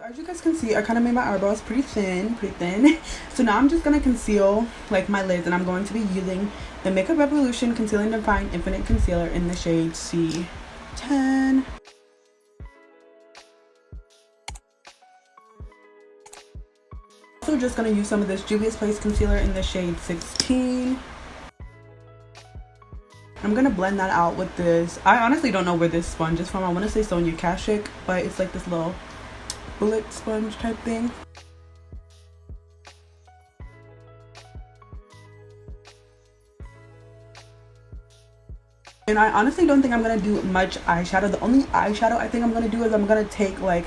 So as you guys can see, I kind of made my eyebrows pretty thin. So now I'm just going to conceal like my lids, and I'm going to be using the Makeup Revolution Conceal and Define Infinite Concealer in the shade C10. Also just going to use some of this Juvia's Place concealer in the shade 16. I'm going to blend that out with this. I honestly don't know where this sponge is from. I want to say Sonia Kashuk, but it's like this little bullet sponge type thing. And I honestly don't think I'm going to do much eyeshadow. The only eyeshadow I think I'm going to do is I'm going to take like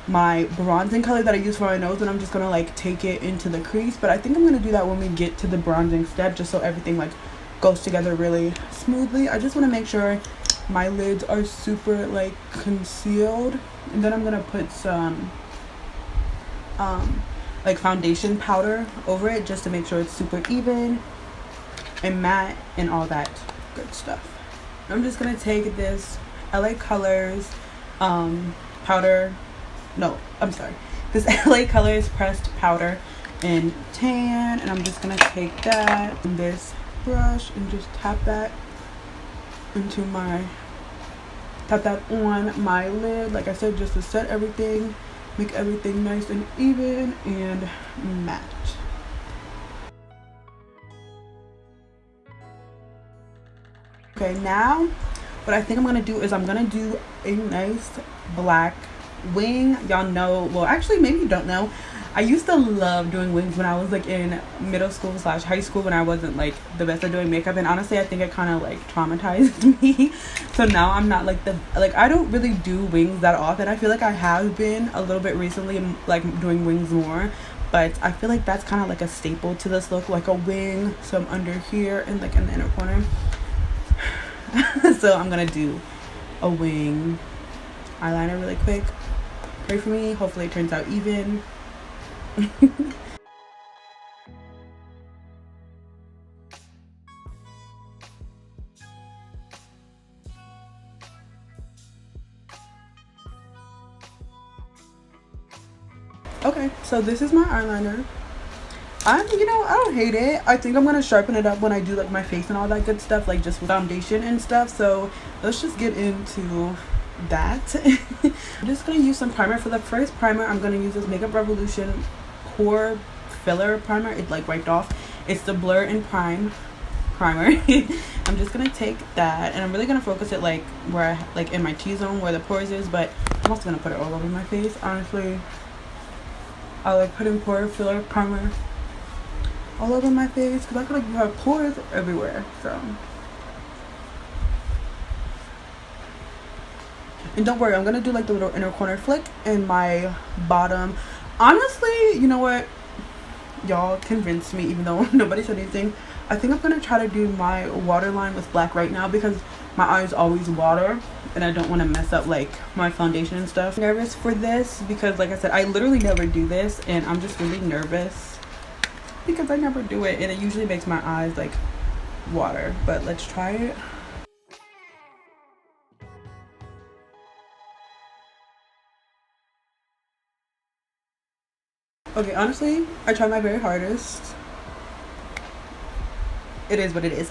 my bronzing color that I use for my nose, and I'm just going to like take it into the crease. But I think I'm going to do that when we get to the bronzing step, just so everything like goes together really smoothly. I just want to make sure my lids are super like concealed, and then I'm going to put some like foundation powder over it just to make sure it's super even and matte and all that good stuff. I'm just gonna take this LA Colors powder, no, I'm sorry, this LA Colors pressed powder in tan, and I'm just gonna take that and this brush and just tap that on my lid, like I said, just to set everything, make everything nice and even and matte. Okay, now what I think I'm gonna do is I'm gonna do a nice black wing. Y'all know, well actually maybe you don't know, I used to love doing wings when I was like in middle school / high school, when I wasn't like the best at doing makeup, and honestly I think it kind of like traumatized me. So now I'm not like I don't really do wings that often. I feel like I have been a little bit recently like doing wings more, but I feel like that's kind of like a staple to this look, like a wing, some under here and like in the inner corner. So I'm gonna do a wing eyeliner really quick. Pray for me, hopefully it turns out even. Okay, so this is my eyeliner. I don't hate it. I think I'm gonna sharpen it up when I do like my face and all that good stuff, like just with foundation and stuff. So let's just get into that. I'm just gonna use some primer. For the first primer, I'm gonna use this Makeup Revolution Pore Filler Primer. It like wiped off. It's the Blur and Prime primer. I'm just gonna take that, and I'm really gonna focus it like where I like in my T-zone where the pores is, but I'm also gonna put it all over my face. Honestly, I like putting pore filler primer all over my face because I feel like you have pores everywhere. So, and don't worry, I'm gonna do like the little inner corner flick in my bottom. Honestly, you know what, y'all convinced me even though nobody said anything. I think I'm gonna try to do my waterline with black right now because my eyes always water and I don't want to mess up like my foundation and stuff. I'm nervous for this because like I said, I literally never do this, and I'm just really nervous because I never do it, and it usually makes my eyes like water. But let's try it. Okay, honestly, I tried my very hardest. It is what it is.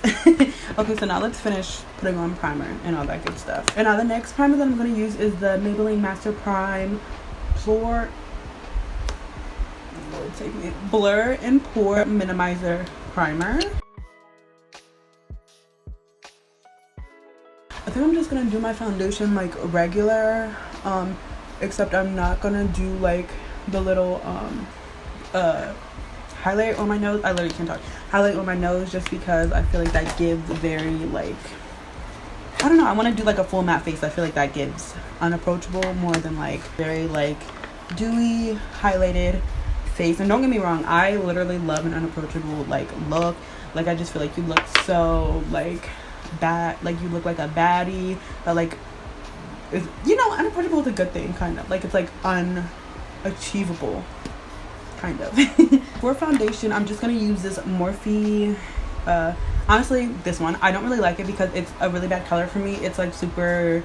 Okay, so now let's finish putting on primer and all that good stuff. And now the next primer that I'm going to use is the Maybelline Master Prime Blur and Pore Minimizer Primer. I think I'm just going to do my foundation like regular, except I'm not going to do like the little highlight on my nose. I literally can't talk. Highlight on my nose, just because I feel like that gives very like, I don't know, I want to do like a full matte face. I feel like that gives Unapproachable more than like very like dewy highlighted face. And don't get me wrong, I literally love an Unapproachable like look. Like I just feel like you look so like bad, like you look like a baddie, that like is, you know, Unapproachable is a good thing, kind of like it's like unachievable kind of. For foundation, I'm just gonna use this Morphe, honestly this one. I don't really like it because it's a really bad color for me. It's like super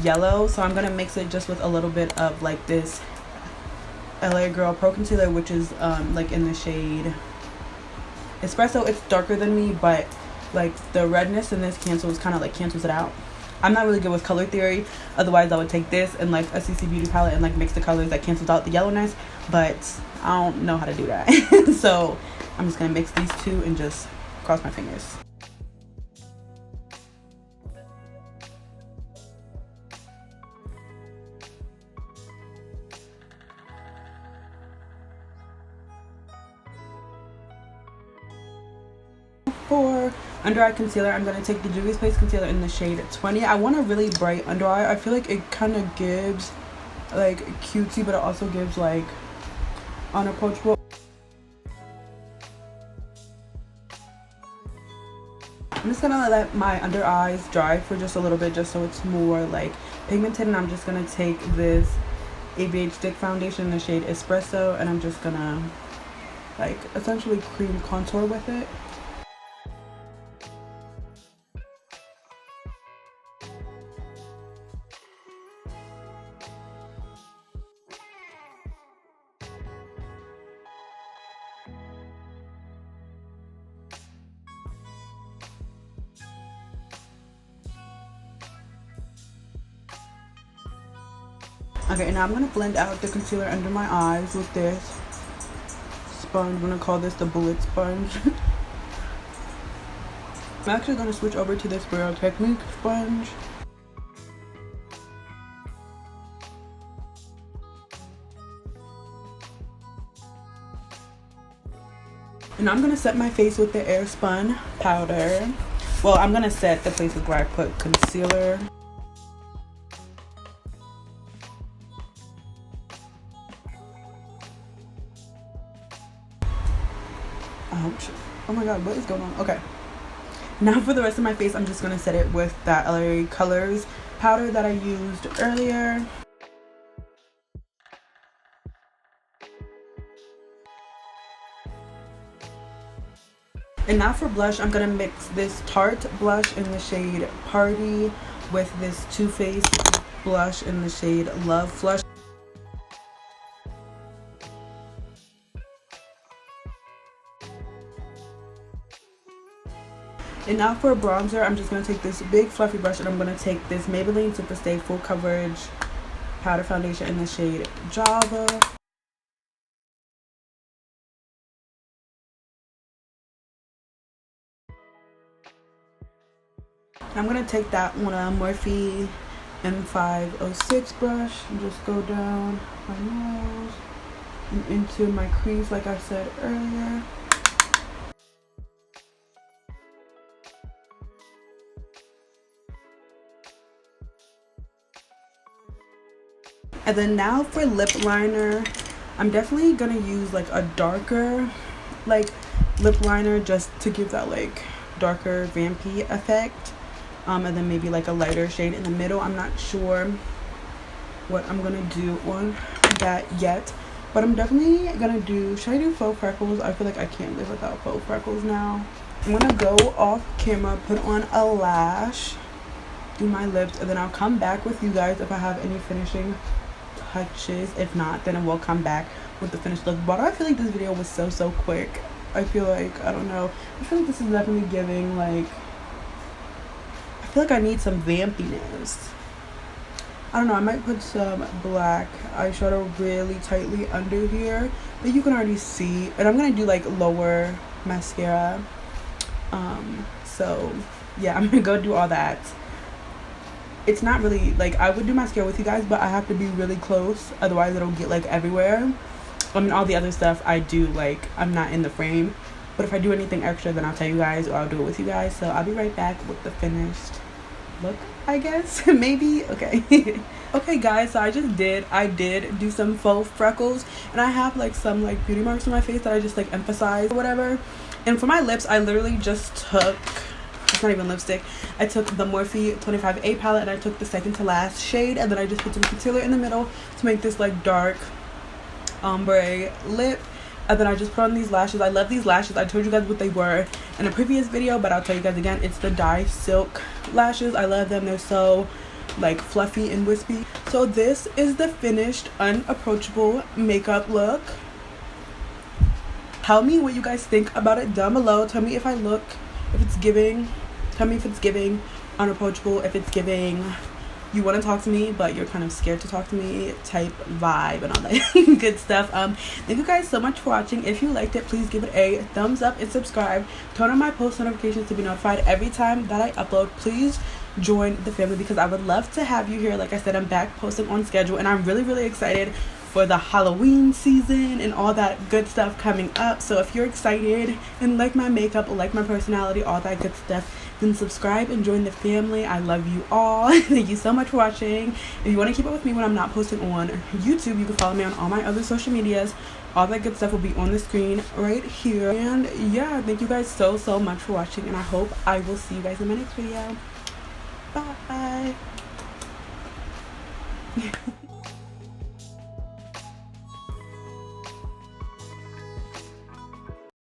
yellow, so I'm gonna mix it just with a little bit of like this LA Girl Pro Concealer, which is like in the shade Espresso. It's darker than me, but like the redness in this cancels it out. I'm not really good with color theory, otherwise I would take this and like a CC Beauty palette and like mix the colors that cancels out the yellowness, but I don't know how to do that. So I'm just gonna mix these two and just cross my fingers. For under eye concealer, I'm going to take the Juvia's Place concealer in the shade 20. I want a really bright under eye. I feel like it kind of gives like cutesy, but it also gives like unapproachable. I'm just gonna let my under eyes dry for just a little bit, just so it's more like pigmented, and I'm just gonna take this ABH stick foundation in the shade Espresso, and I'm just gonna like essentially cream contour with it. Okay, now I'm going to blend out the concealer under my eyes with this sponge. I'm going to call this the bullet sponge. I'm actually going to switch over to this Real Technique sponge. And I'm going to set my face with the Airspun powder. Well, I'm going to set the places where I put concealer. Oh my god, what is going on? Okay, now for the rest of my face, I'm just going to set it with that LA Colors powder that I used earlier. And now for blush, I'm going to mix this Tarte blush in the shade Party with this Too Faced blush in the shade Love Flush. And now for a bronzer, I'm just going to take this big fluffy brush, and I'm going to take this Maybelline Super Stay Full Coverage Powder Foundation in the shade Java. And I'm going to take that one Morphe M506 brush and just go down my nose and into my crease like I said earlier. And then now for lip liner, I'm definitely gonna use like a darker like lip liner just to give that like darker vampy effect, and then maybe like a lighter shade in the middle. I'm not sure what I'm gonna do on that yet, but I'm definitely gonna do, should I do faux freckles? I feel like I can't live without faux freckles now. I'm gonna go off camera, put on a lash, do my lips, and then I'll come back with you guys if I have any finishing touches. If not, then I will come back with the finished look. But I feel like this video was so quick. I feel like, I don't know, I feel like this is definitely giving like, I feel like I need some vampiness. I don't know, I might put some black eyeshadow really tightly under here, but you can already see. And I'm gonna do like lower mascara, so yeah, I'm gonna go do all that. It's not really like, I would do mascara with you guys, but I have to be really close, otherwise it'll get like everywhere. I mean, all the other stuff I do, like I'm not in the frame, but if I do anything extra, then I'll tell you guys, or I'll do it with you guys. So I'll be right back with the finished look, I guess. Maybe. Okay. Okay guys, so I did do some faux freckles, and I have like some like beauty marks on my face that I just like emphasize or whatever. And for my lips, I literally just took, it's not even lipstick, I took the Morphe 25A palette, and I took the second to last shade, and then I just put some concealer in the middle to make this like dark ombre lip. And then I just put on these lashes. I love these lashes. I told you guys what they were in a previous video, but I'll tell you guys again. It's the Dye Silk lashes. I love them. They're so like fluffy and wispy. So this is the finished Unapproachable makeup look. Tell me what you guys think about it down below. Tell me if it's giving, tell me if it's giving unapproachable, if it's giving you want to talk to me but you're kind of scared to talk to me type vibe and all that good stuff. Thank you guys so much for watching. If you liked it, please give it a thumbs up and subscribe. Turn on my post notifications to be notified every time that I upload. Please join the family because I would love to have you here. Like I said, I'm back posting on schedule and I'm really excited for the Halloween season and all that good stuff coming up. So if you're excited and like my makeup, like my personality, all that good stuff, then subscribe and join the family. I love you all. Thank you so much for watching. If you want to keep up with me when I'm not posting on YouTube, you can follow me on all my other social medias. All that good stuff will be on the screen right here. And yeah, thank you guys so much for watching, and I hope I will see you guys in my next video. Bye.